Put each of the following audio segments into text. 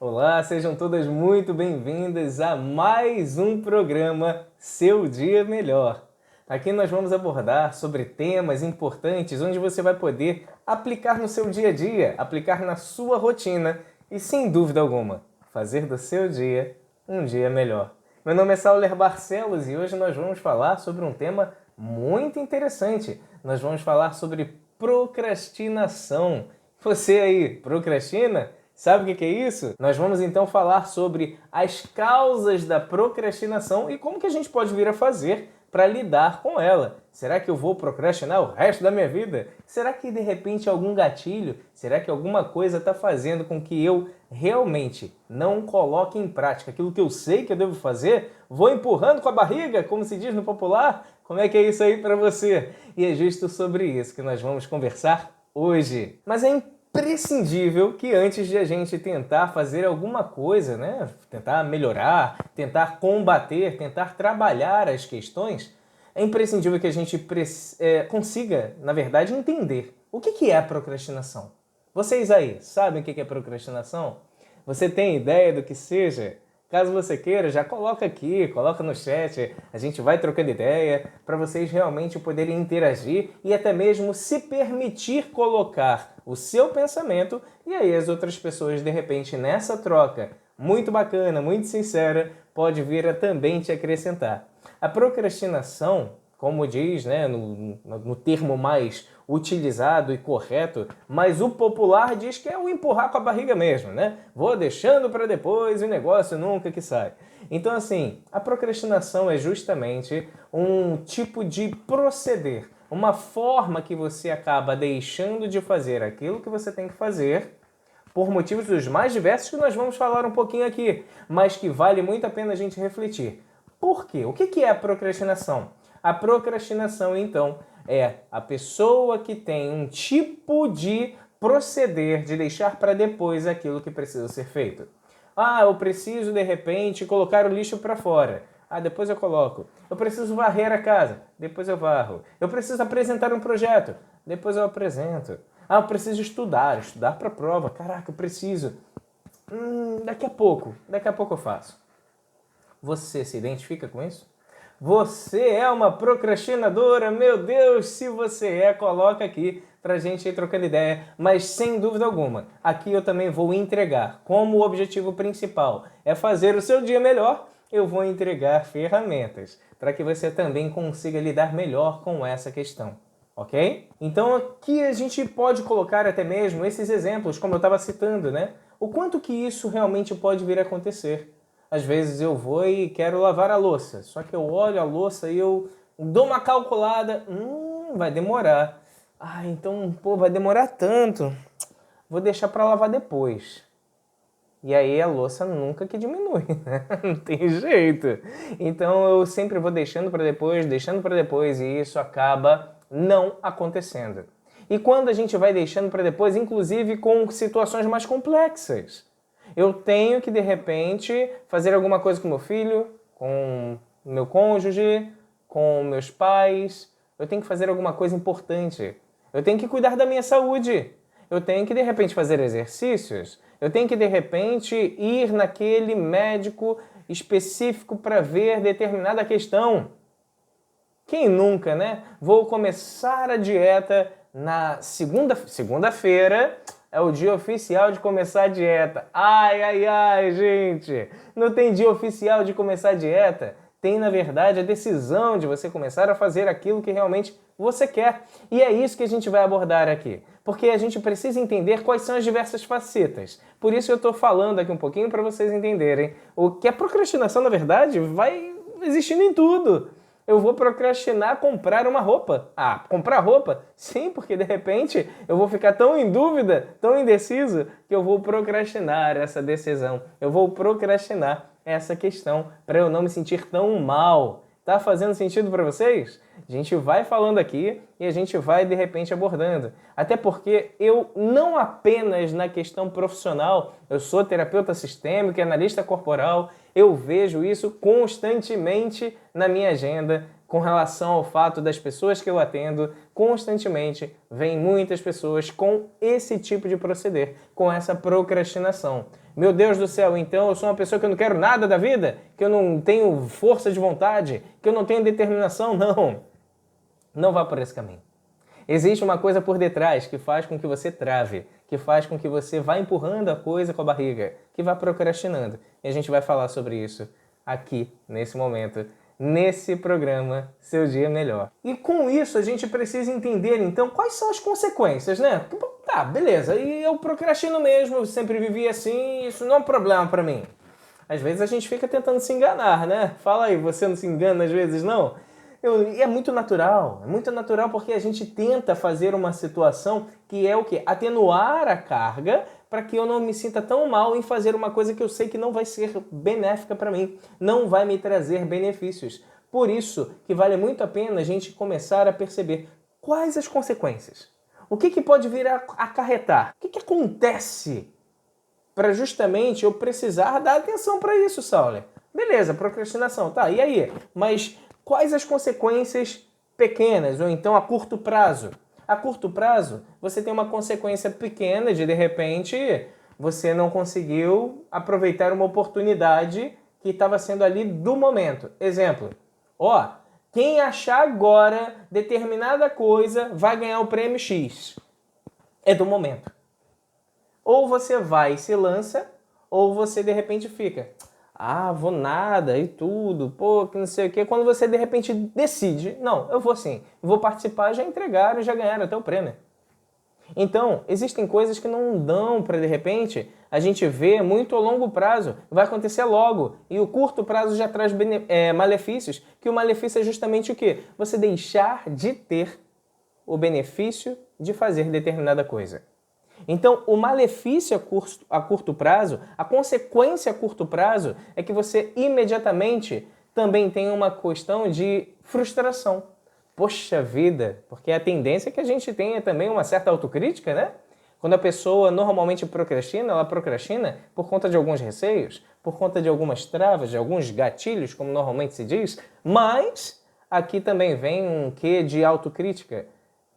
Olá, sejam todas muito bem-vindas a mais um programa Seu Dia Melhor. Aqui nós vamos abordar sobre temas importantes onde você vai poder aplicar no seu dia a dia, aplicar na sua rotina e, sem dúvida alguma, fazer do seu dia um dia melhor. Meu nome é Sauler Barcelos e hoje nós vamos falar sobre um tema muito interessante. Nós vamos falar sobre procrastinação. Você aí, procrastina? Sabe o que é isso? Nós vamos então falar sobre as causas da procrastinação e como que a gente pode vir a fazer para lidar com ela. Será que eu vou procrastinar o resto da minha vida? Será que de repente algum gatilho? Será que alguma coisa está fazendo com que eu realmente não coloque em prática aquilo que eu sei que eu devo fazer? Vou empurrando com a barriga, como se diz no popular? Como é que é isso aí para você? E é justo sobre isso que nós vamos conversar hoje. Mas é imprescindível que antes de a gente tentar fazer alguma coisa, né, tentar melhorar, tentar combater, tentar trabalhar as questões, é imprescindível que a gente consiga, na verdade, entender o que é a procrastinação. Vocês aí, sabem o que é procrastinação? Você tem ideia do que seja? Caso você queira, já coloca aqui, coloca no chat, a gente vai trocando ideia para vocês realmente poderem interagir e até mesmo se permitir colocar o seu pensamento e aí as outras pessoas, de repente, nessa troca muito bacana, muito sincera, pode vir a também te acrescentar. A procrastinação, como diz, né, no termo mais utilizado e correto, mas o popular diz que é o empurrar com a barriga mesmo, né? Vou deixando para depois e o negócio nunca que sai. Então, assim, a procrastinação é justamente um tipo de proceder, uma forma que você acaba deixando de fazer aquilo que você tem que fazer por motivos dos mais diversos que nós vamos falar um pouquinho aqui, mas que vale muito a pena a gente refletir. Por quê? O que é a procrastinação? A procrastinação, então, é a pessoa que tem um tipo de proceder, de deixar para depois aquilo que precisa ser feito. Ah, eu preciso, de repente, colocar o lixo para fora. Ah, depois eu coloco. Eu preciso varrer a casa. Depois eu varro. Eu preciso apresentar um projeto. Depois eu apresento. Ah, eu preciso estudar para a prova. Caraca, eu preciso. Daqui a pouco eu faço. Você se identifica com isso? Você é uma procrastinadora? Meu Deus, se você é, coloca aqui pra gente ir trocando ideia. Mas sem dúvida alguma, aqui eu também vou entregar. Como o objetivo principal é fazer o seu dia melhor, eu vou entregar ferramentas para que você também consiga lidar melhor com essa questão. Ok? Então aqui a gente pode colocar até mesmo esses exemplos, como eu estava citando, né? O quanto que isso realmente pode vir a acontecer. Às vezes eu vou e quero lavar a louça, só que eu olho a louça e eu dou uma calculada, vai demorar. Ah, então, vai demorar tanto. Vou deixar para lavar depois. E aí a louça nunca que diminui, né? Não tem jeito. Então eu sempre vou deixando para depois e isso acaba não acontecendo. E quando a gente vai deixando para depois, inclusive com situações mais complexas. Eu tenho que, de repente, fazer alguma coisa com meu filho, com meu cônjuge, com meus pais. Eu tenho que fazer alguma coisa importante. Eu tenho que cuidar da minha saúde. Eu tenho que, de repente, fazer exercícios. Eu tenho que, de repente, ir naquele médico específico para ver determinada questão. Quem nunca, né? Vou começar a dieta na segunda-feira. É o dia oficial de começar a dieta. Ai, gente! Não tem dia oficial de começar a dieta. Tem, na verdade, a decisão de você começar a fazer aquilo que realmente você quer. E é isso que a gente vai abordar aqui. Porque a gente precisa entender quais são as diversas facetas. Por isso eu estou falando aqui um pouquinho para vocês entenderem o que a procrastinação, na verdade, vai existindo em tudo. Eu vou procrastinar comprar uma roupa. Ah, comprar roupa? Sim, porque de repente eu vou ficar tão em dúvida, tão indeciso, que eu vou procrastinar essa decisão. Eu vou procrastinar essa questão para eu não me sentir tão mal. Tá fazendo sentido para vocês? A gente vai falando aqui e a gente vai de repente abordando. Até porque eu não apenas na questão profissional, eu sou terapeuta sistêmico e analista corporal, eu vejo isso constantemente na minha agenda com relação ao fato das pessoas que eu atendo, constantemente vem muitas pessoas com esse tipo de proceder, com essa procrastinação. Meu Deus do céu, então eu sou uma pessoa que eu não quero nada da vida? Que eu não tenho força de vontade? Que eu não tenho determinação? Não. Não vá por esse caminho. Existe uma coisa por detrás que faz com que você trave, que faz com que você vá empurrando a coisa com a barriga, que vá procrastinando. E a gente vai falar sobre isso aqui, nesse momento, nesse programa Seu Dia Melhor. E com isso a gente precisa entender, então, quais são as consequências, né? Tá, beleza, e eu procrastino mesmo, eu sempre vivi assim, isso não é um problema pra mim. Às vezes a gente fica tentando se enganar, né? Fala aí, você não se engana às vezes, não? E é muito natural porque a gente tenta fazer uma situação que é o quê? Atenuar a carga para que eu não me sinta tão mal em fazer uma coisa que eu sei que não vai ser benéfica para mim, não vai me trazer benefícios. Por isso que vale muito a pena a gente começar a perceber quais as consequências. O que pode vir a acarretar? O que acontece para justamente eu precisar dar atenção para isso, Sauler? Beleza, procrastinação, tá, e aí? Mas quais as consequências pequenas ou então a curto prazo? A curto prazo, você tem uma consequência pequena de repente, você não conseguiu aproveitar uma oportunidade que estava sendo ali do momento. Exemplo, quem achar agora determinada coisa vai ganhar o prêmio X. É do momento. Ou você vai e se lança, ou você de repente fica, vou nada e tudo, pô, que não sei o quê. Quando você de repente decide, não, eu vou sim, vou participar, já entregaram, já ganharam até o prêmio. Então, existem coisas que não dão para de repente a gente ver muito a longo prazo, vai acontecer logo, e o curto prazo já traz malefícios, que o malefício é justamente o quê? Você deixar de ter o benefício de fazer determinada coisa. Então, o malefício a curto prazo, a consequência a curto prazo é que você imediatamente também tem uma questão de frustração. Poxa vida, porque a tendência é que a gente tenha também uma certa autocrítica, né? Quando a pessoa normalmente procrastina, ela procrastina por conta de alguns receios, por conta de algumas travas, de alguns gatilhos, como normalmente se diz, mas aqui também vem um quê de autocrítica.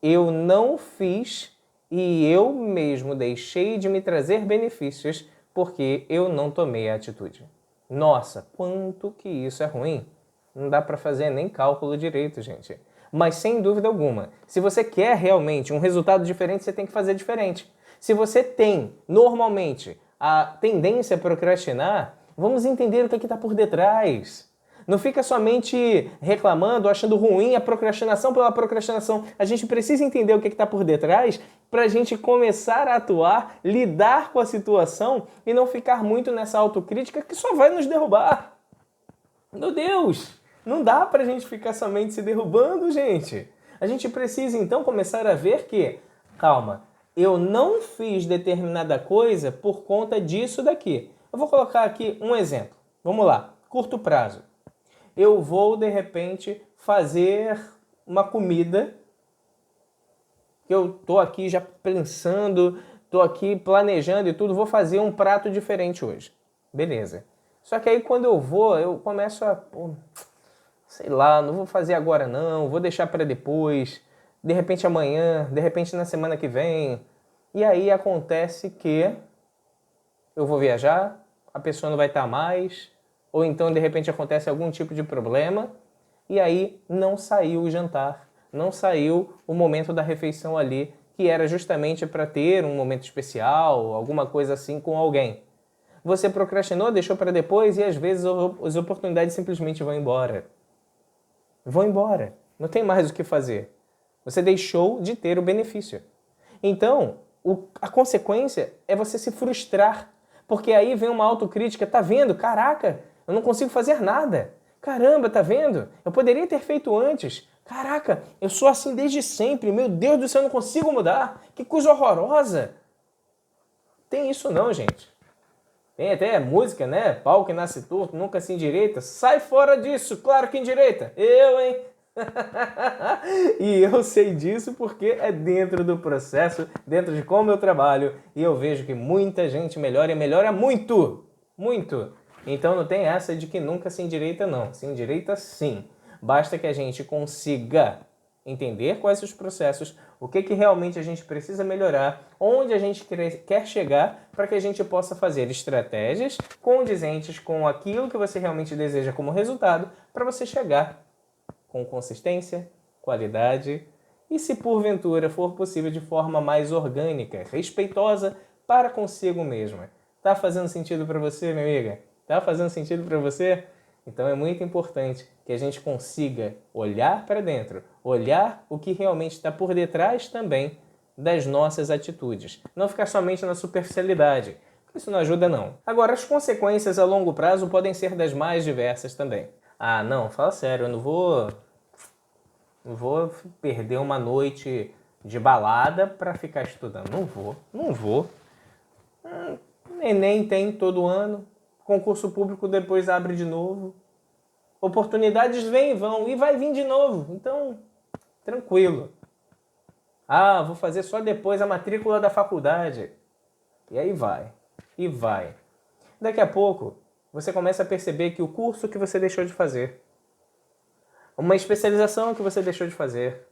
Eu não fiz e eu mesmo deixei de me trazer benefícios porque eu não tomei a atitude. Nossa, quanto que isso é ruim. Não dá para fazer nem cálculo direito, gente. Mas sem dúvida alguma, se você quer realmente um resultado diferente, você tem que fazer diferente. Se você tem, normalmente, a tendência a procrastinar, vamos entender o que está por detrás. Não fica somente reclamando, achando ruim a procrastinação pela procrastinação. A gente precisa entender o que está por detrás para a gente começar a atuar, lidar com a situação e não ficar muito nessa autocrítica que só vai nos derrubar. Meu Deus! Não dá para a gente ficar somente se derrubando, gente. A gente precisa então começar a ver que, calma, eu não fiz determinada coisa por conta disso daqui. Eu vou colocar aqui um exemplo. Vamos lá, curto prazo. Eu vou, de repente, fazer uma comida que eu tô aqui já pensando, tô aqui planejando e tudo, vou fazer um prato diferente hoje. Beleza. Só que aí quando eu começo a, sei lá, não vou fazer agora não, vou deixar para depois, de repente amanhã, de repente na semana que vem. E aí acontece que eu vou viajar, a pessoa não vai estar mais, ou então de repente acontece algum tipo de problema, e aí não saiu o jantar, não saiu o momento da refeição ali, que era justamente para ter um momento especial, alguma coisa assim com alguém. Você procrastinou, deixou para depois e às vezes as oportunidades simplesmente vão embora. Vão embora. Não tem mais o que fazer. Você deixou de ter o benefício. Então, a consequência é você se frustrar. Porque aí vem uma autocrítica. Tá vendo? Caraca, eu não consigo fazer nada. Caramba, tá vendo? Eu poderia ter feito antes. Caraca, eu sou assim desde sempre. Meu Deus do céu, eu não consigo mudar. Que coisa horrorosa. Tem isso não, gente. Tem até música, né? Pau que nasce torto, nunca se endireita. Sai fora disso, claro que endireita. Eu, hein? E eu sei disso porque é dentro do processo, dentro de como eu trabalho, e eu vejo que muita gente melhora e melhora muito, muito. Então não tem essa de que nunca se endireita não, se endireita sim. Basta que a gente consiga entender quais são os processos, o que realmente a gente precisa melhorar, onde a gente quer chegar, para que a gente possa fazer estratégias condizentes com aquilo que você realmente deseja como resultado, para você chegar com consistência, qualidade e, se porventura for possível, de forma mais orgânica, respeitosa para consigo mesma. Tá fazendo sentido para você, minha amiga? Tá fazendo sentido para você? Então é muito importante que a gente consiga olhar para dentro, olhar o que realmente está por detrás também das nossas atitudes. Não ficar somente na superficialidade, porque isso não ajuda não. Agora, as consequências a longo prazo podem ser das mais diversas também. Ah, não, fala sério, eu não vou perder uma noite de balada para ficar estudando. Não vou. Enem tem todo ano. Concurso público depois abre de novo. Oportunidades vêm e vão. E vai vir de novo. Então, tranquilo. Ah, vou fazer só depois a matrícula da faculdade. E aí vai. E vai. Daqui a pouco, você começa a perceber que o curso que você deixou de fazer, uma especialização que você deixou de fazer,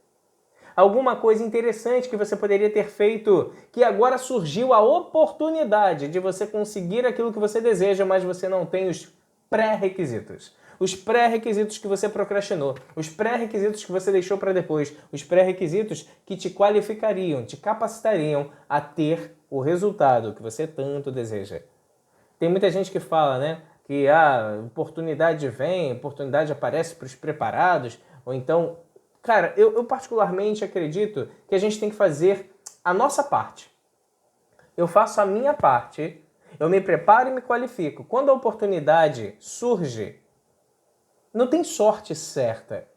alguma coisa interessante que você poderia ter feito, que agora surgiu a oportunidade de você conseguir aquilo que você deseja, mas você não tem os pré-requisitos. Os pré-requisitos que você procrastinou, os pré-requisitos que você deixou para depois, os pré-requisitos que te qualificariam, te capacitariam a ter o resultado que você tanto deseja. Tem muita gente que fala, né, que a oportunidade vem, a oportunidade aparece para os preparados, ou então... Cara, eu particularmente acredito que a gente tem que fazer a nossa parte. Eu faço a minha parte, eu me preparo e me qualifico. Quando a oportunidade surge, não tem sorte certa.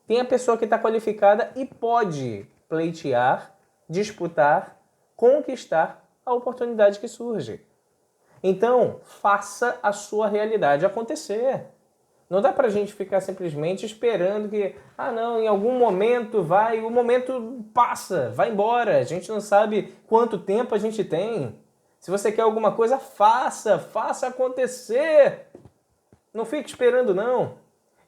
Tem a pessoa que está qualificada e pode pleitear, disputar, conquistar a oportunidade que surge. Então, faça a sua realidade acontecer. Não dá pra gente ficar simplesmente esperando que, não, em algum momento vai, o momento passa, vai embora. A gente não sabe quanto tempo a gente tem. Se você quer alguma coisa, faça acontecer. Não fique esperando, não.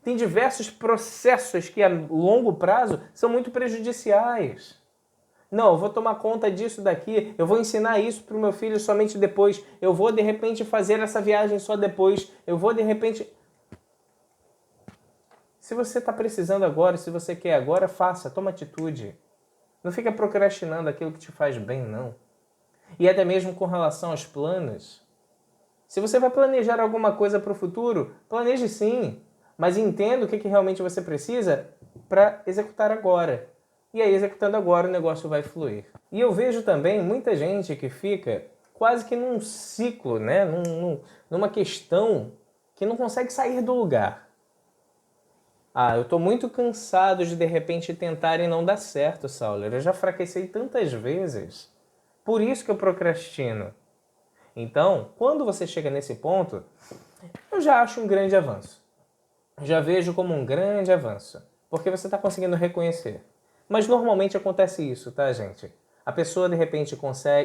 Tem diversos processos que a longo prazo são muito prejudiciais. Não, eu vou tomar conta disso daqui, eu vou ensinar isso para o meu filho somente depois, eu vou de repente fazer essa viagem só depois, eu vou de repente... Se você está precisando agora, se você quer agora, faça, toma atitude. Não fica procrastinando aquilo que te faz bem, não. E até mesmo com relação aos planos. Se você vai planejar alguma coisa para o futuro, planeje sim, mas entenda o que realmente você precisa para executar agora. E aí, executando agora, o negócio vai fluir. E eu vejo também muita gente que fica quase que num ciclo, né? Numa questão que não consegue sair do lugar. Eu tô muito cansado de repente tentar e não dar certo, Saulo. Eu já fracassei tantas vezes. Por isso que eu procrastino. Então, quando você chega nesse ponto, eu já acho um grande avanço. Já vejo como um grande avanço. Porque você está conseguindo reconhecer. Mas normalmente acontece isso, tá, gente? A pessoa, de repente,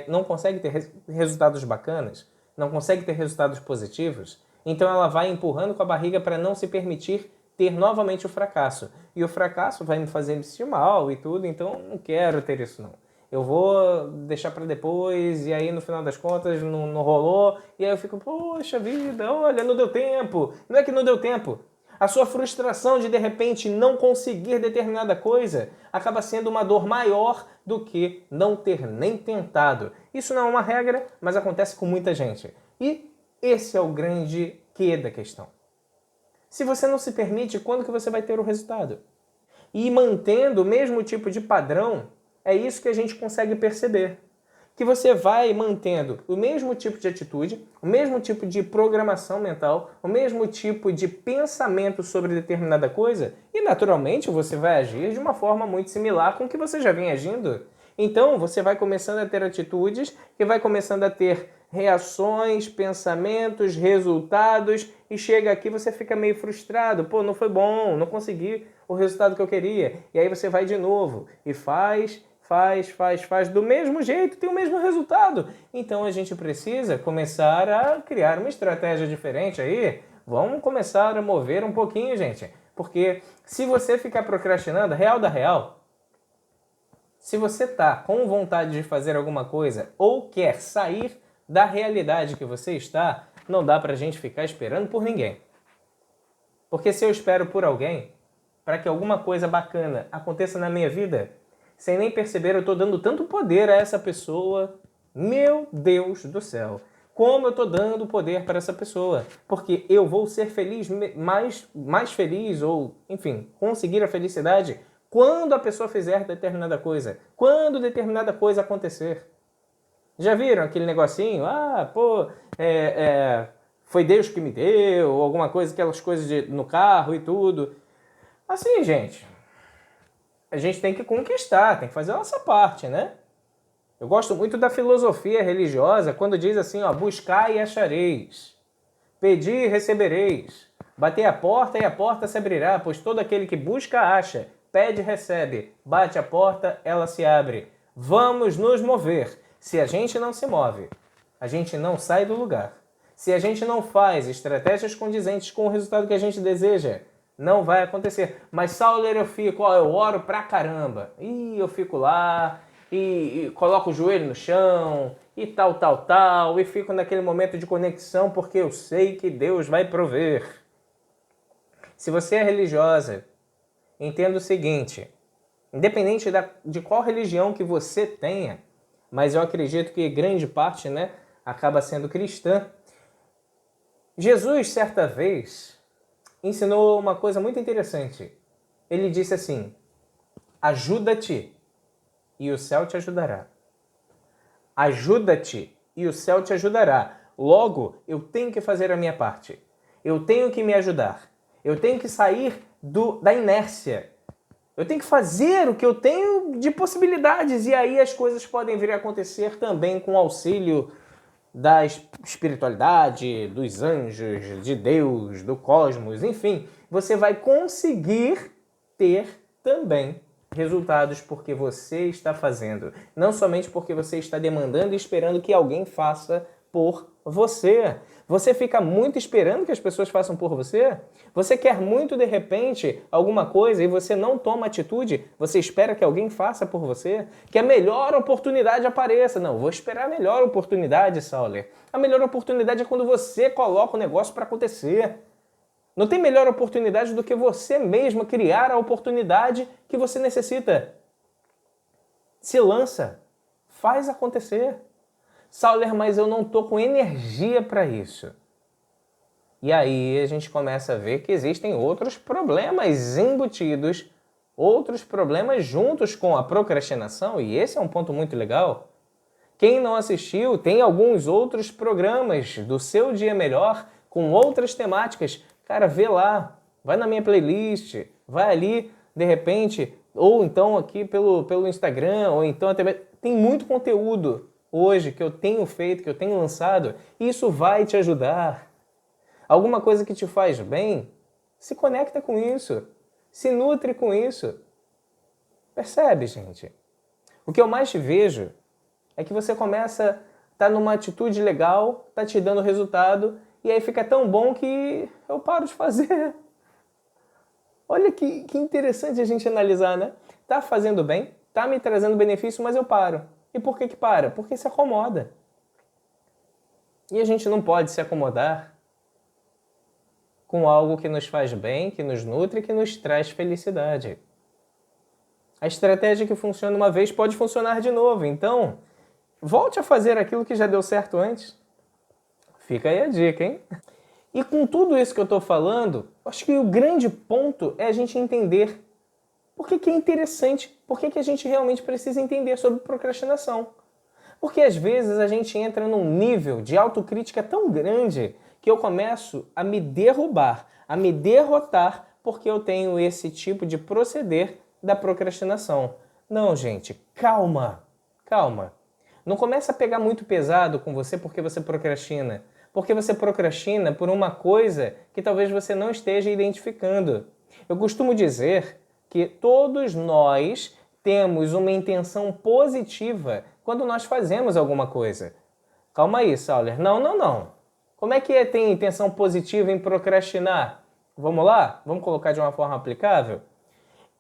não consegue ter resultados bacanas, não consegue ter resultados positivos, então ela vai empurrando com a barriga para não se permitir ter novamente o fracasso. E o fracasso vai me fazer me sentir mal e tudo, então não quero ter isso não. Eu vou deixar para depois, e aí no final das contas não rolou, e aí eu fico, poxa vida, olha, não deu tempo. Não é que não deu tempo. A sua frustração de repente não conseguir determinada coisa acaba sendo uma dor maior do que não ter nem tentado. Isso não é uma regra, mas acontece com muita gente. E esse é o grande quê da questão. Se você não se permite, quando que você vai ter o resultado? E mantendo o mesmo tipo de padrão, é isso que a gente consegue perceber. Que você vai mantendo o mesmo tipo de atitude, o mesmo tipo de programação mental, o mesmo tipo de pensamento sobre determinada coisa e, naturalmente, você vai agir de uma forma muito similar com o que você já vem agindo. Então, você vai começando a ter atitudes que vai começando a ter reações, pensamentos, resultados e chega aqui você fica meio frustrado. Não foi bom, não consegui o resultado que eu queria. E aí você vai de novo e faz do mesmo jeito, tem o mesmo resultado. Então a gente precisa começar a criar uma estratégia diferente aí. Vamos começar a mover um pouquinho, gente. Porque se você ficar procrastinando, real da real, se você tá com vontade de fazer alguma coisa ou quer sair da realidade que você está, não dá pra gente ficar esperando por ninguém. Porque se eu espero por alguém, para que alguma coisa bacana aconteça na minha vida, sem nem perceber, eu estou dando tanto poder a essa pessoa. Meu Deus do céu! Como eu estou dando poder para essa pessoa? Porque eu vou ser feliz, mais feliz, ou, enfim, conseguir a felicidade quando a pessoa fizer determinada coisa. Quando determinada coisa acontecer. Já viram aquele negocinho? Ah, pô, foi Deus que me deu, ou alguma coisa, aquelas coisas no carro e tudo. Assim, gente, a gente tem que conquistar, tem que fazer a nossa parte, né? Eu gosto muito da filosofia religiosa quando diz assim, ó, buscai e achareis, pedi e recebereis, bater a porta e a porta se abrirá, pois todo aquele que busca acha, pede e recebe, bate a porta, ela se abre. Vamos nos mover. Se a gente não se move, a gente não sai do lugar. Se a gente não faz estratégias condizentes com o resultado que a gente deseja, não vai acontecer. Mas, Sauler, eu oro pra caramba. E eu fico lá, e coloco o joelho no chão, e tal, e fico naquele momento de conexão, porque eu sei que Deus vai prover. Se você é religiosa, entenda o seguinte, independente de qual religião que você tenha, mas eu acredito que grande parte, né, acaba sendo cristã, Jesus, certa vez, ensinou uma coisa muito interessante. Ele disse assim, ajuda-te e o céu te ajudará. Ajuda-te e o céu te ajudará. Logo, eu tenho que fazer a minha parte. Eu tenho que me ajudar. Eu tenho que sair da inércia. Eu tenho que fazer o que eu tenho de possibilidades. E aí as coisas podem vir a acontecer também com o auxílio da espiritualidade, dos anjos, de Deus, do cosmos, enfim. Você vai conseguir ter também resultados porque você está fazendo. Não somente porque você está demandando e esperando que alguém faça por você. Você fica muito esperando que as pessoas façam por você? Você quer muito, de repente, alguma coisa e você não toma atitude? Você espera que alguém faça por você? Que a melhor oportunidade apareça? Não, vou esperar a melhor oportunidade, Sauler. A melhor oportunidade é quando você coloca o negócio para acontecer. Não tem melhor oportunidade do que você mesmo criar a oportunidade que você necessita. Se lança. Faz acontecer. Sauler, mas eu não estou com energia para isso. E aí a gente começa a ver que existem outros problemas embutidos, outros problemas juntos com a procrastinação, e esse é um ponto muito legal. Quem não assistiu, tem alguns outros programas do Seu Dia Melhor com outras temáticas. Cara, vê lá, vai na minha playlist, vai ali, de repente, ou então aqui pelo Instagram, ou então até... Tem muito conteúdo hoje que eu tenho feito, que eu tenho lançado, e isso vai te ajudar. Alguma coisa que te faz bem, se conecta com isso, se nutre com isso. Percebe, gente? O que eu mais te vejo é que você começa a estar numa atitude legal, tá te dando resultado, e aí fica tão bom que eu paro de fazer. Olha que interessante a gente analisar, né? Tá fazendo bem, tá me trazendo benefício, mas eu paro. E por que para? Porque se acomoda. E a gente não pode se acomodar com algo que nos faz bem, que nos nutre, que nos traz felicidade. A estratégia que funciona uma vez pode funcionar de novo. Então, volte a fazer aquilo que já deu certo antes. Fica aí a dica, hein? E com tudo isso que eu estou falando, acho que o grande ponto é a gente entender por que é interessante, por que a gente realmente precisa entender sobre procrastinação. Porque às vezes a gente entra num nível de autocrítica tão grande que eu começo a me derrubar, a me derrotar, porque eu tenho esse tipo de proceder da procrastinação. Não, gente, calma, calma. Não começa a pegar muito pesado com você porque você procrastina. Porque você procrastina por uma coisa que talvez você não esteja identificando. Eu costumo dizer que todos nós temos uma intenção positiva quando nós fazemos alguma coisa. Calma aí, Sauler. Não. Como é que tem intenção positiva em procrastinar? Vamos lá? Vamos colocar de uma forma aplicável?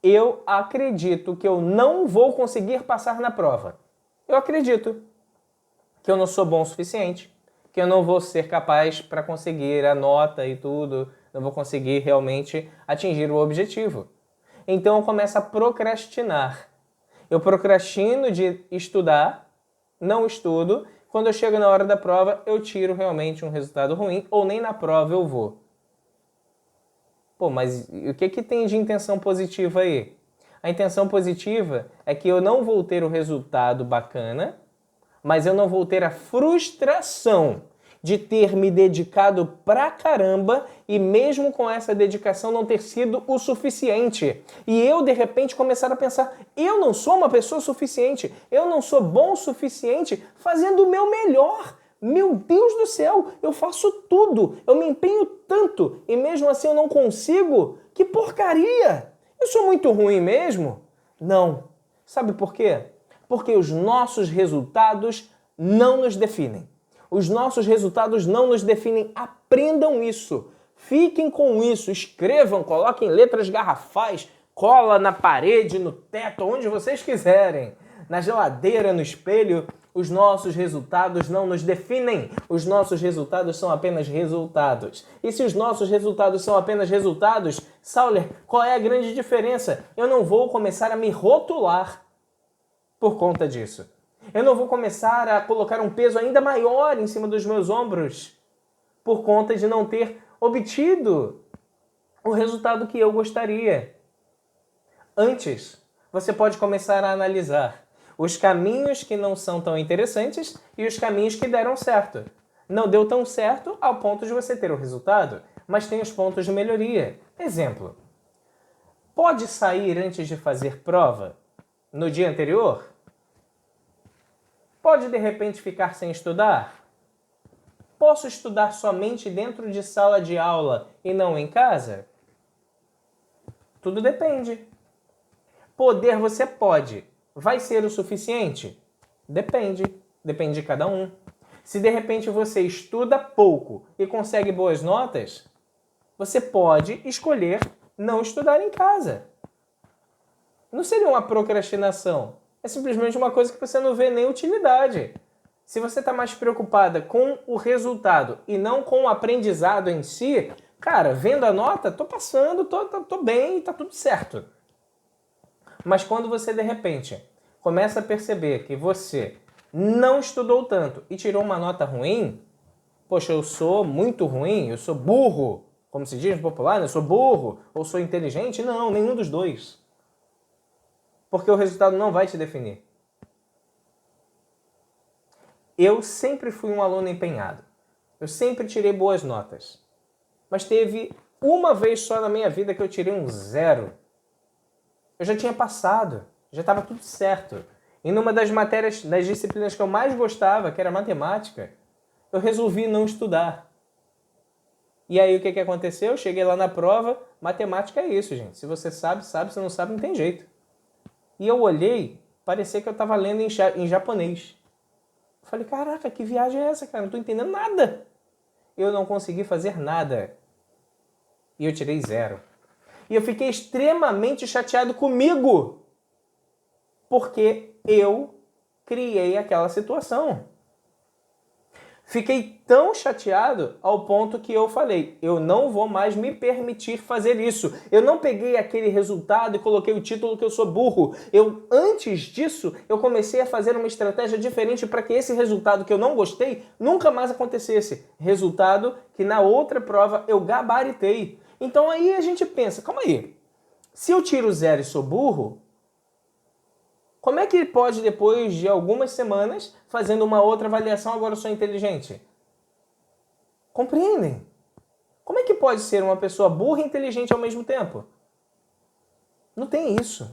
Eu acredito que eu não vou conseguir passar na prova. Eu acredito que eu não sou bom o suficiente, que eu não vou ser capaz para conseguir a nota e tudo, não vou conseguir realmente atingir o objetivo. Então eu começo a procrastinar. Eu procrastino de estudar, não estudo. Quando eu chego na hora da prova, eu tiro realmente um resultado ruim, ou nem na prova eu vou. Pô, mas o que tem de intenção positiva aí? A intenção positiva é que eu não vou ter o resultado bacana, mas eu não vou ter a frustração de ter me dedicado pra caramba e mesmo com essa dedicação não ter sido o suficiente. E eu, de repente, começar a pensar, eu não sou uma pessoa suficiente, eu não sou bom o suficiente fazendo o meu melhor. Meu Deus do céu, eu faço tudo, eu me empenho tanto e mesmo assim eu não consigo? Que porcaria! Eu sou muito ruim mesmo? Não. Sabe por quê? Porque os nossos resultados não nos definem. Os nossos resultados não nos definem. Aprendam isso. Fiquem com isso. Escrevam, coloquem letras garrafais, cola na parede, no teto, onde vocês quiserem. Na geladeira, no espelho. Os nossos resultados não nos definem. Os nossos resultados são apenas resultados. E se os nossos resultados são apenas resultados, Sauler, qual é a grande diferença? Eu não vou começar a me rotular por conta disso. Eu não vou começar a colocar um peso ainda maior em cima dos meus ombros por conta de não ter obtido o resultado que eu gostaria. Antes, você pode começar a analisar os caminhos que não são tão interessantes e os caminhos que deram certo. Não deu tão certo ao ponto de você ter o resultado, mas tem os pontos de melhoria. Exemplo, pode sair antes de fazer prova no dia anterior? Pode de repente ficar sem estudar? Posso estudar somente dentro de sala de aula e não em casa? Tudo depende. Poder você pode. Vai ser o suficiente? Depende. Depende de cada um. Se de repente você estuda pouco e consegue boas notas, você pode escolher não estudar em casa. Não seria uma procrastinação. É simplesmente uma coisa que você não vê nem utilidade. Se você está mais preocupada com o resultado e não com o aprendizado em si, cara, vendo a nota, tô passando, tô bem, tá tudo certo. Mas quando você, de repente, começa a perceber que você não estudou tanto e tirou uma nota ruim, poxa, eu sou muito ruim, eu sou burro, como se diz no popular, né? Eu sou burro ou sou inteligente? Não, nenhum dos dois. Porque o resultado não vai te definir. Eu sempre fui um aluno empenhado. Eu sempre tirei boas notas. Mas teve uma vez só na minha vida que eu tirei um 0. Eu já tinha passado, já estava tudo certo. E numa das matérias, das disciplinas que eu mais gostava, que era matemática, eu resolvi não estudar. E aí o que aconteceu? Eu cheguei lá na prova, matemática é isso, gente. Se você sabe, sabe. Se não sabe, não tem jeito. E eu olhei, parecia que eu estava lendo em japonês. Eu falei, caraca, que viagem é essa, cara? Não estou entendendo nada. Eu não consegui fazer nada. E eu tirei 0. E eu fiquei extremamente chateado comigo. Porque eu criei aquela situação. Fiquei tão chateado ao ponto que eu falei, eu não vou mais me permitir fazer isso. Eu não peguei aquele resultado e coloquei o título que eu sou burro. Antes disso, eu comecei a fazer uma estratégia diferente para que esse resultado que eu não gostei nunca mais acontecesse. Resultado que na outra prova eu gabaritei. Então aí a gente pensa, calma aí, se eu tiro 0 e sou burro, como é que pode, depois de algumas semanas, fazendo uma outra avaliação, agora eu sou inteligente? Compreendem? Como é que pode ser uma pessoa burra e inteligente ao mesmo tempo? Não tem isso.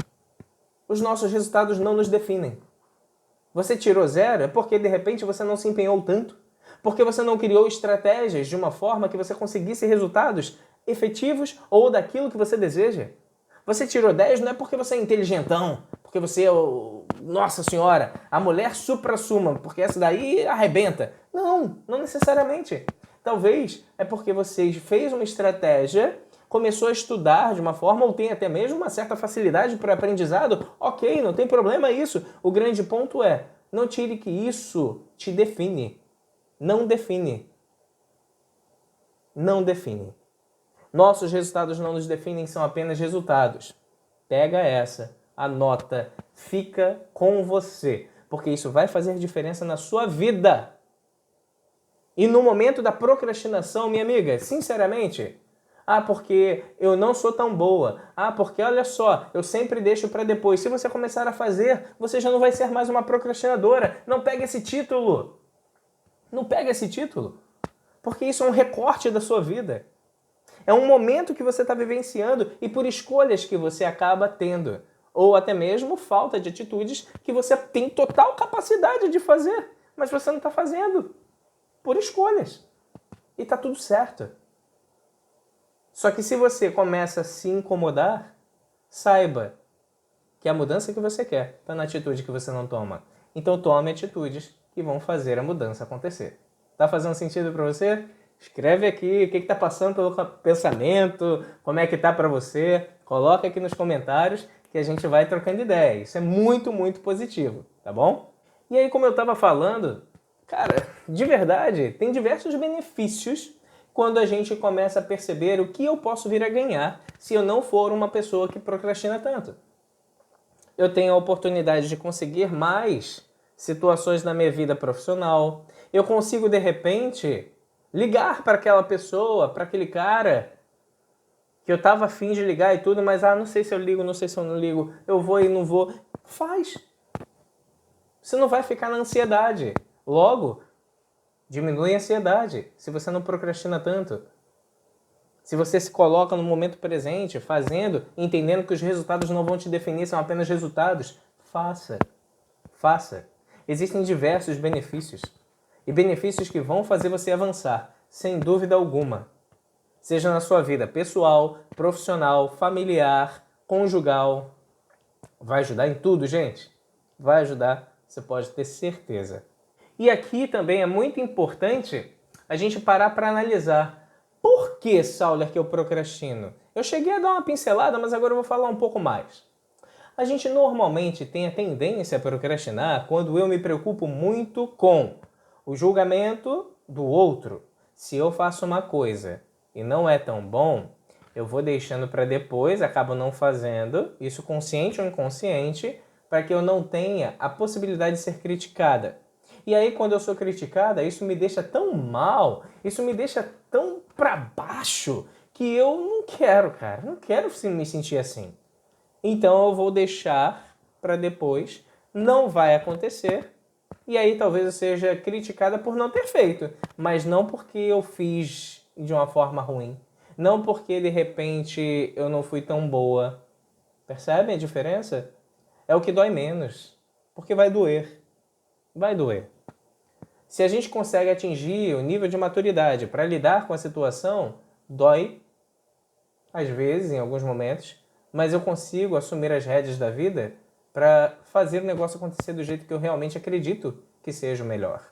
Os nossos resultados não nos definem. Você tirou 0 é porque, de repente, você não se empenhou tanto. Porque você não criou estratégias de uma forma que você conseguisse resultados efetivos ou daquilo que você deseja. Você tirou 10 não é porque você é inteligentão, porque você é nossa senhora, a mulher supra-suma, porque essa daí arrebenta. Não, não necessariamente. Talvez é porque você fez uma estratégia, começou a estudar de uma forma ou tem até mesmo uma certa facilidade para aprendizado, ok, não tem problema isso. O grande ponto é, não tire que isso te define. Não define. Não define. Nossos resultados não nos definem, são apenas resultados. Pega essa, anota, fica com você, porque isso vai fazer diferença na sua vida. E no momento da procrastinação, minha amiga, sinceramente, porque eu não sou tão boa. Porque olha só, eu sempre deixo para depois. Se você começar a fazer, você já não vai ser mais uma procrastinadora. Não pega esse título. Não pega esse título. Porque isso é um recorte da sua vida. É um momento que você está vivenciando e por escolhas que você acaba tendo. Ou até mesmo falta de atitudes que você tem total capacidade de fazer, mas você não está fazendo. Por escolhas. E está tudo certo. Só que se você começa a se incomodar, saiba que a mudança que você quer está na atitude que você não toma. Então tome atitudes que vão fazer a mudança acontecer. Tá fazendo sentido para você? Escreve aqui o que está passando pelo pensamento, como é que tá para você. Coloca aqui nos comentários que a gente vai trocando ideia. Isso é muito, muito positivo, tá bom? E aí, como eu estava falando, cara, de verdade, tem diversos benefícios quando a gente começa a perceber o que eu posso vir a ganhar se eu não for uma pessoa que procrastina tanto. Eu tenho a oportunidade de conseguir mais situações na minha vida profissional. Eu consigo, de repente, ligar para aquela pessoa, para aquele cara que eu estava afim de ligar e tudo, mas não sei se eu ligo, não sei se eu não ligo, eu vou e não vou. Faz. Você não vai ficar na ansiedade. Logo, diminui a ansiedade se você não procrastina tanto. Se você se coloca no momento presente, fazendo, entendendo que os resultados não vão te definir, são apenas resultados, faça. Faça. Existem diversos benefícios. E benefícios que vão fazer você avançar, sem dúvida alguma. Seja na sua vida pessoal, profissional, familiar, conjugal. Vai ajudar em tudo, gente. Vai ajudar, você pode ter certeza. E aqui também é muito importante a gente parar para analisar. Por que, Sauler, que eu procrastino? Eu cheguei a dar uma pincelada, mas agora eu vou falar um pouco mais. A gente normalmente tem a tendência a procrastinar quando eu me preocupo muito com o julgamento do outro. Se eu faço uma coisa e não é tão bom, eu vou deixando para depois, acabo não fazendo, isso consciente ou inconsciente, para que eu não tenha a possibilidade de ser criticada. E aí, quando eu sou criticada, isso me deixa tão mal, isso me deixa tão para baixo, que eu não quero, cara. Não quero me sentir assim. Então, eu vou deixar para depois. Não vai acontecer. E aí, talvez eu seja criticada por não ter feito. Mas não porque eu fiz de uma forma ruim. Não porque, de repente, eu não fui tão boa. Percebem a diferença? É o que dói menos. Porque vai doer. Vai doer. Se a gente consegue atingir o nível de maturidade para lidar com a situação, dói, às vezes, em alguns momentos, mas eu consigo assumir as rédeas da vida para fazer o negócio acontecer do jeito que eu realmente acredito que seja o melhor.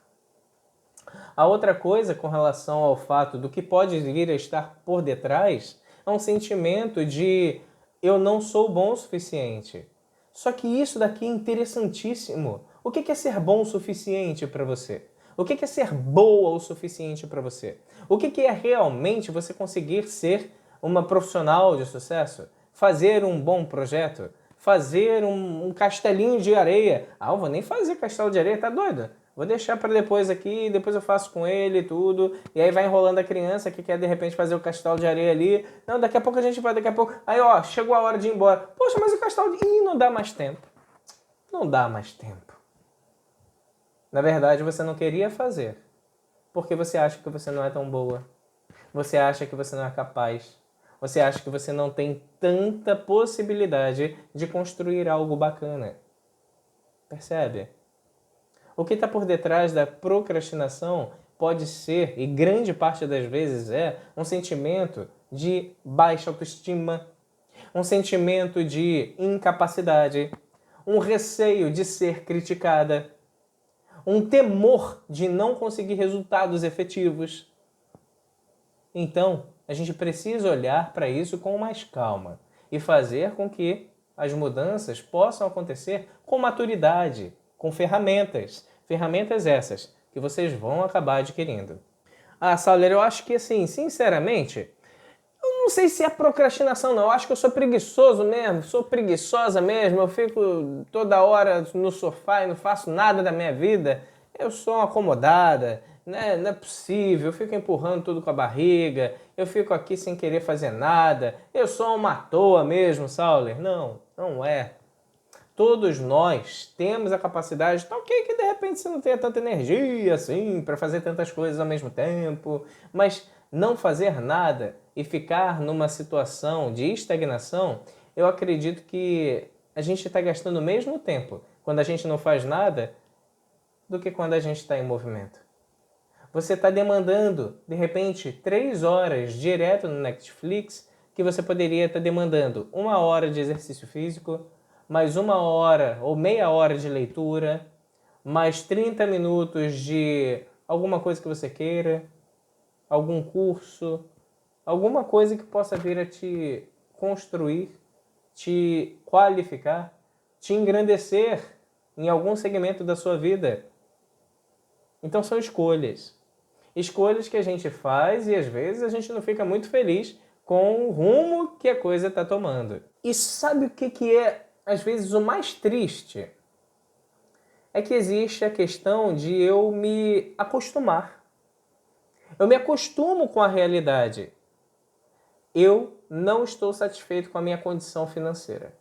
A outra coisa com relação ao fato do que pode vir a estar por detrás é um sentimento de eu não sou bom o suficiente. Só que isso daqui é interessantíssimo. O que é ser bom o suficiente para você? O que é ser boa o suficiente para você? O que é realmente você conseguir ser uma profissional de sucesso? Fazer um bom projeto? Fazer um castelinho de areia? Eu vou nem fazer castelo de areia, tá doido? Vou deixar para depois aqui, depois eu faço com ele e tudo. E aí vai enrolando a criança que quer de repente fazer o castelo de areia ali. Não, daqui a pouco a gente vai, daqui a pouco... Aí, chegou a hora de ir embora. Poxa, mas o castelo de... Ih, não dá mais tempo. Não dá mais tempo. Na verdade, você não queria fazer. Porque você acha que você não é tão boa. Você acha que você não é capaz. Você acha que você não tem tanta possibilidade de construir algo bacana. Percebe? O que está por detrás da procrastinação pode ser, e grande parte das vezes um sentimento de baixa autoestima, um sentimento de incapacidade, um receio de ser criticada, um temor de não conseguir resultados efetivos. Então, A gente precisa olhar para isso com mais calma e fazer com que as mudanças possam acontecer com maturidade, com ferramentas. Ferramentas essas que vocês vão acabar adquirindo. Ah, Sauler, eu acho que assim, sinceramente, eu não sei se é procrastinação não, eu acho que eu sou preguiçoso mesmo, sou preguiçosa mesmo, eu fico toda hora no sofá e não faço nada da minha vida, eu sou uma acomodada, né? Não é possível, eu fico empurrando tudo com a barriga, eu fico aqui sem querer fazer nada, eu sou uma toa mesmo, Sauler. Não, não é. Todos nós temos a capacidade, tá ok que de repente você não tenha tanta energia assim para fazer tantas coisas ao mesmo tempo, mas não fazer nada e ficar numa situação de estagnação, eu acredito que a gente está gastando o mesmo tempo quando a gente não faz nada do que quando a gente está em movimento. Você está demandando, de repente, 3 horas direto no Netflix, que você poderia estar demandando 1 hora de exercício físico, mais 1 hora ou meia hora de leitura, mais 30 minutos de alguma coisa que você queira, algum curso, alguma coisa que possa vir a te construir, te qualificar, te engrandecer em algum segmento da sua vida. Então são escolhas. Escolhas que a gente faz e às vezes a gente não fica muito feliz com o rumo que a coisa está tomando. E sabe o que é, às vezes, o mais triste? É que existe a questão de eu me acostumar. Eu me acostumo com a realidade. Eu não estou satisfeito com a minha condição financeira.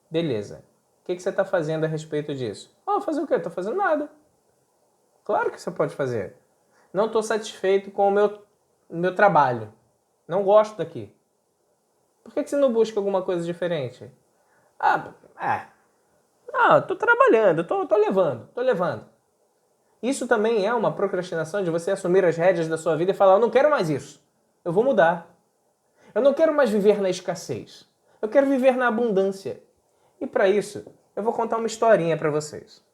Beleza. O que você está fazendo a respeito disso? Fazer o quê? Estou fazendo nada. Claro que você pode fazer. Não estou satisfeito com o meu trabalho. Não gosto daqui. Por que você não busca alguma coisa diferente? Estou trabalhando, estou levando. Isso também é uma procrastinação de você assumir as rédeas da sua vida e falar, eu não quero mais isso. Eu vou mudar. Eu não quero mais viver na escassez. Eu quero viver na abundância. E para isso, eu vou contar uma historinha para vocês.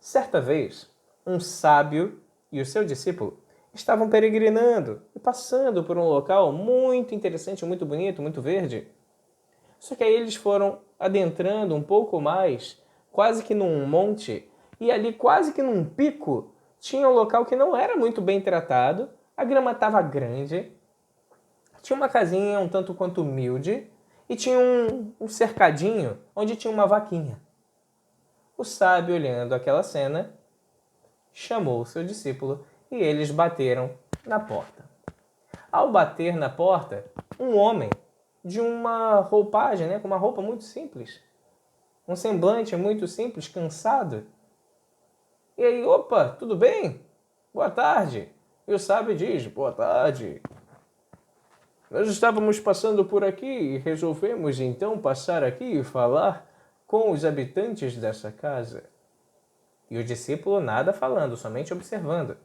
Certa vez, um sábio e o seu discípulo estavam peregrinando e passando por um local muito interessante, muito bonito, muito verde. Só que aí eles foram adentrando um pouco mais, quase que num monte, e ali quase que num pico tinha um local que não era muito bem tratado, a grama estava grande, tinha uma casinha um tanto quanto humilde e tinha um cercadinho onde tinha uma vaquinha. O sábio, olhando aquela cena, chamou o seu discípulo e eles bateram na porta. Ao bater na porta, um homem de uma roupagem, com uma roupa muito simples, um semblante muito simples, cansado. E aí, opa, tudo bem? Boa tarde. E o sábio diz, boa tarde. Nós estávamos passando por aqui e resolvemos então passar aqui e falar com os habitantes dessa casa. E o discípulo nada falando, somente observando.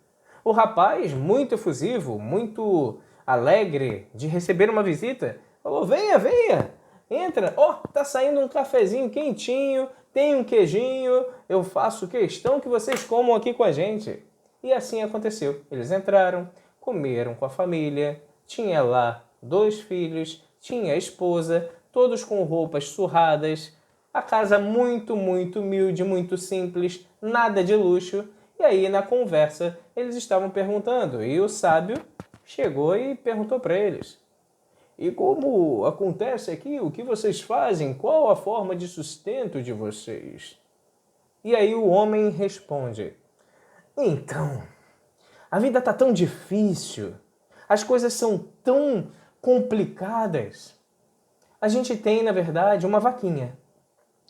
O rapaz, muito efusivo, muito alegre de receber uma visita, falou, venha, venha, entra. Tá saindo um cafezinho quentinho, tem um queijinho, eu faço questão que vocês comam aqui com a gente. E assim aconteceu. Eles entraram, comeram com a família, tinha lá 2 filhos, tinha a esposa, todos com roupas surradas, a casa muito, muito humilde, muito simples, nada de luxo. E aí, na conversa, eles estavam perguntando. E o sábio chegou e perguntou para eles. E como acontece aqui? O que vocês fazem? Qual a forma de sustento de vocês? E aí o homem responde. Então, a vida está tão difícil. As coisas são tão complicadas. A gente tem, na verdade, uma vaquinha.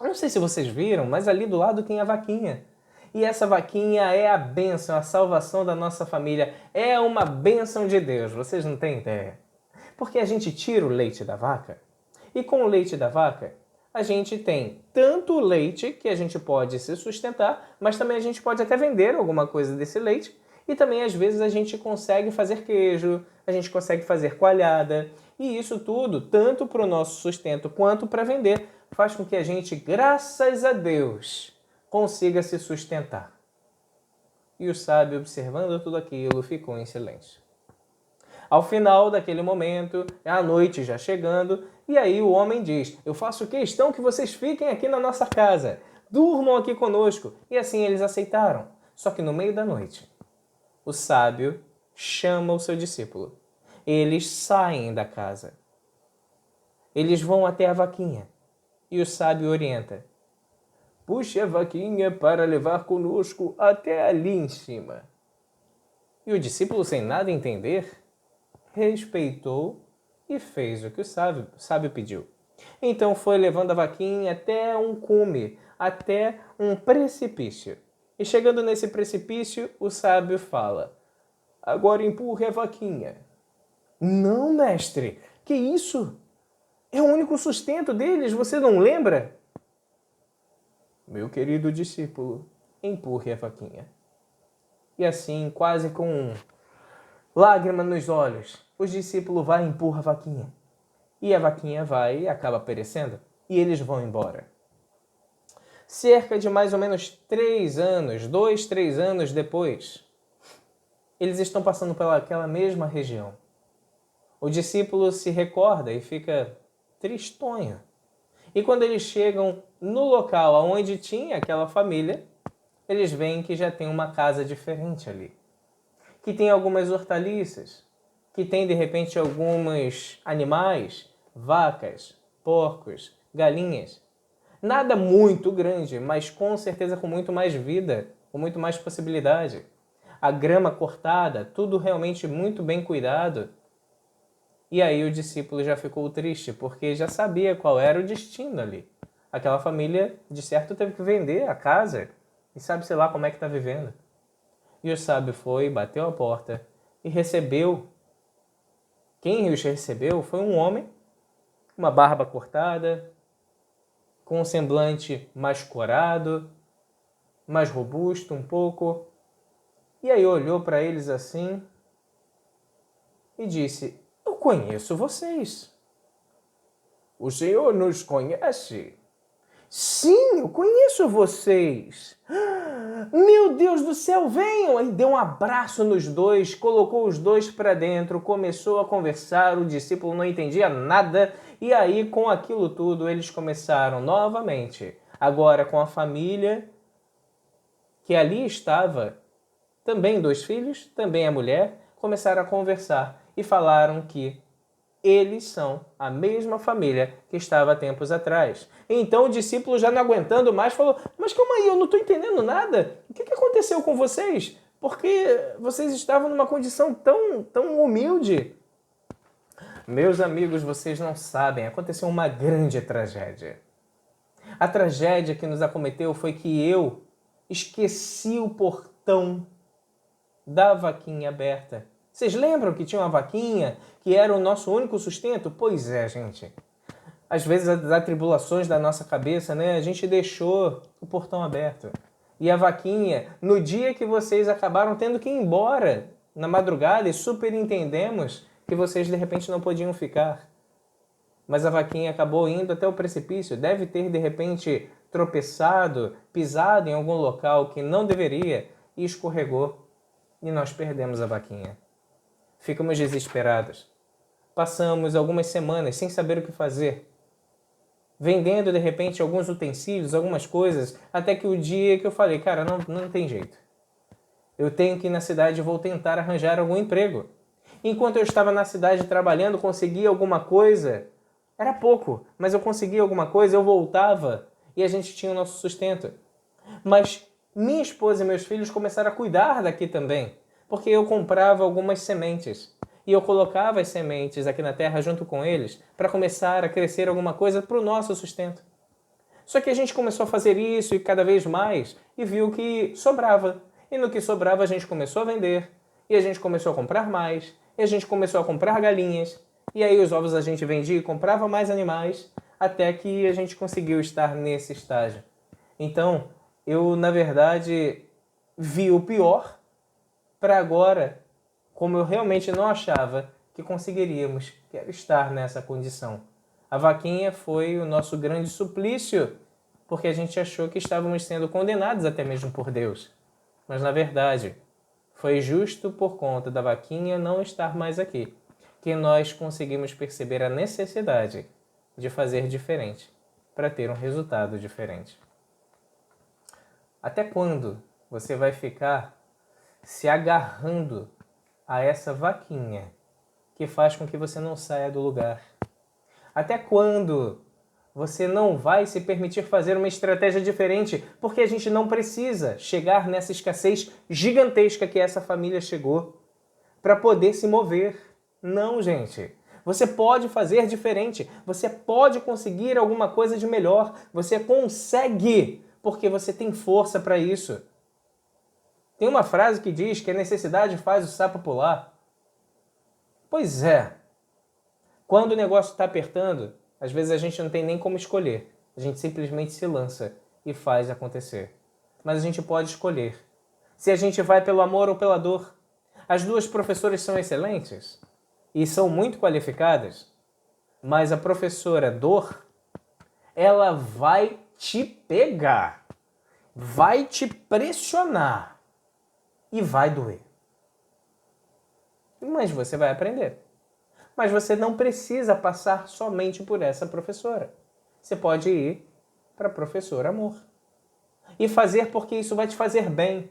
Eu não sei se vocês viram, mas ali do lado tem a vaquinha. E essa vaquinha é a bênção, a salvação da nossa família. É uma bênção de Deus, vocês não têm ideia. Porque a gente tira o leite da vaca e com o leite da vaca a gente tem tanto o leite que a gente pode se sustentar, mas também a gente pode até vender alguma coisa desse leite e também às vezes a gente consegue fazer queijo, a gente consegue fazer coalhada e isso tudo, tanto para o nosso sustento quanto para vender, faz com que a gente, graças a Deus, consiga se sustentar. E o sábio, observando tudo aquilo, ficou em silêncio. Ao final daquele momento, é a noite já chegando, e aí o homem diz: eu faço questão que vocês fiquem aqui na nossa casa, durmam aqui conosco. E assim eles aceitaram. Só que no meio da noite, o sábio chama o seu discípulo. Eles saem da casa. Eles vão até a vaquinha. E o sábio orienta: puxe a vaquinha para levar conosco até ali em cima. E o discípulo, sem nada entender, respeitou e fez o que o sábio pediu. Então foi levando a vaquinha até um cume, até um precipício. E chegando nesse precipício, o sábio fala: agora empurre a vaquinha. Não, mestre, que isso? É o único sustento deles, você não lembra? Meu querido discípulo, empurre a vaquinha. E assim, quase com lágrima nos olhos, o discípulo vai e empurra a vaquinha. E a vaquinha vai e acaba perecendo. E eles vão embora. Cerca de mais ou menos 3 anos, 2, 3 anos depois, eles estão passando pelaquela mesma região. O discípulo se recorda e fica tristonho. E quando eles chegam no local onde tinha aquela família, eles veem que já tem uma casa diferente ali. Que tem algumas hortaliças, que tem de repente alguns animais, vacas, porcos, galinhas. Nada muito grande, mas com certeza com muito mais vida, com muito mais possibilidade. A grama cortada, tudo realmente muito bem cuidado. E aí o discípulo já ficou triste, porque já sabia qual era o destino ali. Aquela família, de certo, teve que vender a casa e sabe-se lá como é que está vivendo. E o sábio foi, bateu a porta e recebeu. Quem os recebeu foi um homem, uma barba cortada, com um semblante mais corado, mais robusto um pouco. E aí olhou para eles assim e disse: eu conheço vocês. O senhor nos conhece? Sim, eu conheço vocês. Meu Deus do céu, venham! Aí deu um abraço nos dois, colocou os dois para dentro, começou a conversar, o discípulo não entendia nada, e aí com aquilo tudo eles começaram novamente, agora com a família que ali estava, também 2 filhos, também a mulher, começaram a conversar e falaram que eles são a mesma família que estava há tempos atrás. Então o discípulo, já não aguentando mais, falou: mas calma aí, eu não estou entendendo nada. O que aconteceu com vocês? Porque vocês estavam numa condição tão humilde. Meus amigos, vocês não sabem, aconteceu uma grande tragédia. A tragédia que nos acometeu foi que eu esqueci o portão da vaquinha aberta. Vocês lembram que tinha uma vaquinha que era o nosso único sustento? Pois é, gente. Às vezes, as atribulações da nossa cabeça, né? A gente deixou o portão aberto. E a vaquinha, no dia que vocês acabaram tendo que ir embora, na madrugada, e super entendemos que vocês de repente não podiam ficar. Mas a vaquinha acabou indo até o precipício. Deve ter de repente tropeçado, pisado em algum local que não deveria e escorregou. E nós perdemos a vaquinha. Ficamos desesperados. Passamos algumas semanas sem saber o que fazer, vendendo de repente alguns utensílios, algumas coisas, até que o dia que eu falei: cara, não tem jeito. Eu tenho que ir na cidade e vou tentar arranjar algum emprego. Enquanto eu estava na cidade trabalhando, conseguia alguma coisa. Era pouco, mas eu conseguia alguma coisa, eu voltava e a gente tinha o nosso sustento. Mas minha esposa e meus filhos começaram a cuidar daqui também, porque eu comprava algumas sementes e eu colocava as sementes aqui na terra junto com eles para começar a crescer alguma coisa para o nosso sustento. Só que a gente começou a fazer isso e cada vez mais e viu que sobrava. E no que sobrava a gente começou a vender e a gente começou a comprar mais e a gente começou a comprar galinhas e aí os ovos a gente vendia e comprava mais animais até que a gente conseguiu estar nesse estágio. Então, eu, na verdade, vi o pior para agora, como eu realmente não achava que conseguiríamos, que era estar nessa condição. A vaquinha foi o nosso grande suplício, porque a gente achou que estávamos sendo condenados até mesmo por Deus. Mas, na verdade, Foi justo por conta da vaquinha não estar mais aqui que nós conseguimos perceber a necessidade de fazer diferente para ter um resultado diferente. Até quando você vai ficar se agarrando a essa vaquinha que faz com que você não saia do lugar? Até quando você não vai se permitir fazer uma estratégia diferente? Porque a gente não precisa chegar nessa escassez gigantesca que essa família chegou para poder se mover. Não, gente. Você pode fazer diferente. Você pode conseguir alguma coisa de melhor. Você consegue, porque você tem força para isso. Tem uma frase que diz que a necessidade faz o sapo pular. Pois é. Quando o negócio está apertando, às vezes a gente não tem nem como escolher. A gente simplesmente se lança e faz acontecer. Mas a gente pode escolher. Se a gente vai pelo amor ou pela dor. As duas professoras são excelentes e são muito qualificadas, mas a professora dor, ela vai te pegar, vai te pressionar e vai doer. Mas você vai aprender. Mas você não precisa passar somente por essa professora. Você pode ir para a professora amor e fazer porque isso vai te fazer bem.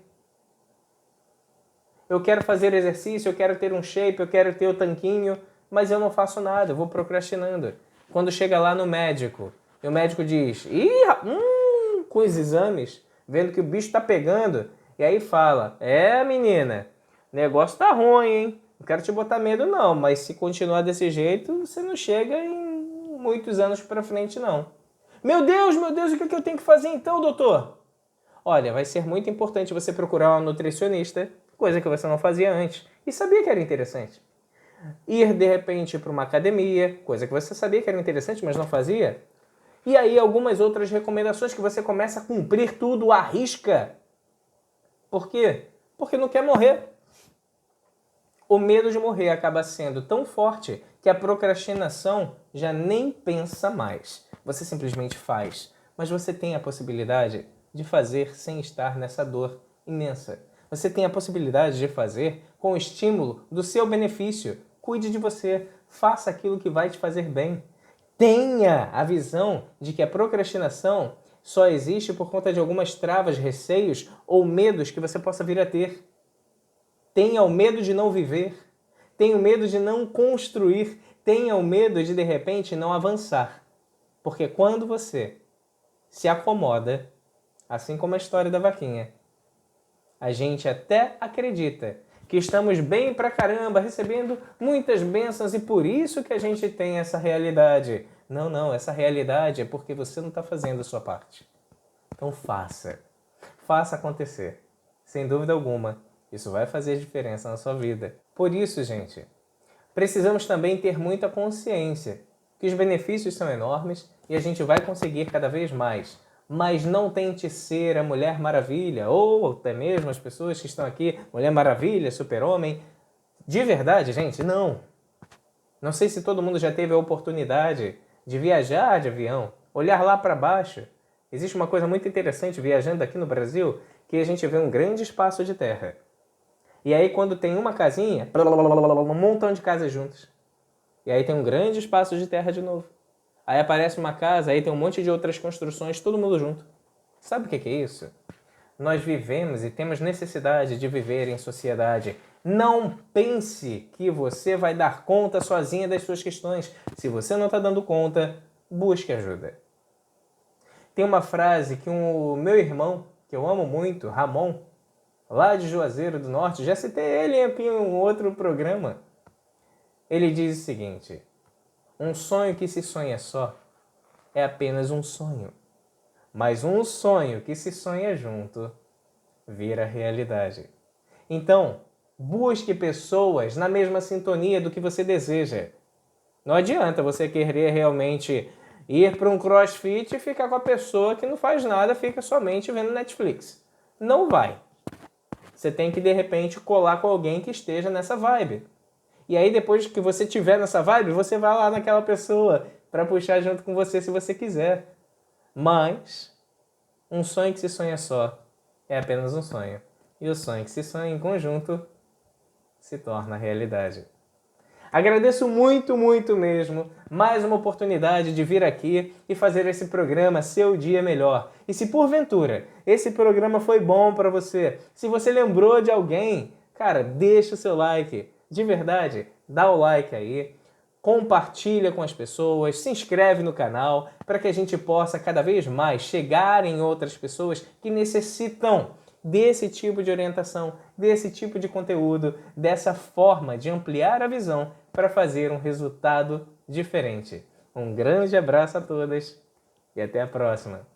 Eu quero fazer exercício, eu quero ter um shape, eu quero ter o tanquinho, mas eu não faço nada, eu vou procrastinando. Quando chega lá no médico, e o médico diz, com os exames, vendo que o bicho tá pegando, e aí fala, menina, o negócio tá ruim, hein? Não quero te botar medo não, mas se continuar desse jeito, você não chega em muitos anos pra frente não. Meu Deus, o que eu tenho que fazer então, doutor? Olha, vai ser muito importante você procurar um nutricionista, coisa que você não fazia antes, e sabia que era interessante. Ir, de repente, para uma academia, coisa que você sabia que era interessante, mas não fazia. E aí algumas outras recomendações que você começa a cumprir tudo à risca. Por quê? Porque não quer morrer. O medo de morrer acaba sendo tão forte que a procrastinação já nem pensa mais. Você simplesmente faz. Mas você tem a possibilidade de fazer sem estar nessa dor imensa. Você tem a possibilidade de fazer com o estímulo do seu benefício. Cuide de você, faça aquilo que vai te fazer bem. Tenha a visão de que a procrastinação só existe por conta de algumas travas, receios ou medos que você possa vir a ter. Tenha o medo de não viver, tenha o medo de não construir, tenha o medo de repente não avançar. Porque quando você se acomoda, assim como a história da vaquinha, a gente até acredita que estamos bem pra caramba, recebendo muitas bênçãos e por isso que a gente tem essa realidade. Não, essa realidade é porque você não está fazendo a sua parte. Então faça acontecer. Sem dúvida alguma, isso vai fazer diferença na sua vida. Por isso, gente, precisamos também ter muita consciência que os benefícios são enormes e a gente vai conseguir cada vez mais. Mas não tente ser a Mulher Maravilha, ou até mesmo as pessoas que estão aqui, Mulher Maravilha, Super-Homem. De verdade, gente, não. Não sei se todo mundo já teve a oportunidade de viajar de avião, olhar lá para baixo. Existe uma coisa muito interessante viajando aqui no Brasil, que a gente vê um grande espaço de terra. E aí quando tem uma casinha, um montão de casas juntas. E aí tem um grande espaço de terra de novo. Aí aparece uma casa, aí tem um monte de outras construções, todo mundo junto. Sabe o que é isso? Nós vivemos e temos necessidade de viver em sociedade. Não pense que você vai dar conta sozinha das suas questões. Se você não está dando conta, busque ajuda. Tem uma frase que o meu irmão, que eu amo muito, Ramon, lá de Juazeiro do Norte, já citei ele em um outro programa. Ele diz o seguinte: um sonho que se sonha só é apenas um sonho. Mas um sonho que se sonha junto vira realidade. Então, busque pessoas na mesma sintonia do que você deseja. Não adianta você querer realmente ir para um crossfit e ficar com a pessoa que não faz nada, fica somente vendo Netflix. Não vai. Você tem que, de repente, colar com alguém que esteja nessa vibe. E aí, depois que você estiver nessa vibe, você vai lá naquela pessoa para puxar junto com você se você quiser. Mas um sonho que se sonha só é apenas um sonho. e o sonho que se sonha em conjunto se torna realidade. Agradeço muito, muito mesmo mais uma oportunidade de vir aqui e fazer esse programa Seu Dia Melhor. E se porventura esse programa foi bom para você, se você lembrou de alguém, cara, deixa o seu like. De verdade, dá o like aí, compartilha com as pessoas, se inscreve no canal para que a gente possa cada vez mais chegar em outras pessoas que necessitam desse tipo de orientação, desse tipo de conteúdo, dessa forma de ampliar a visão para fazer um resultado diferente. Um grande abraço a todas e até a próxima!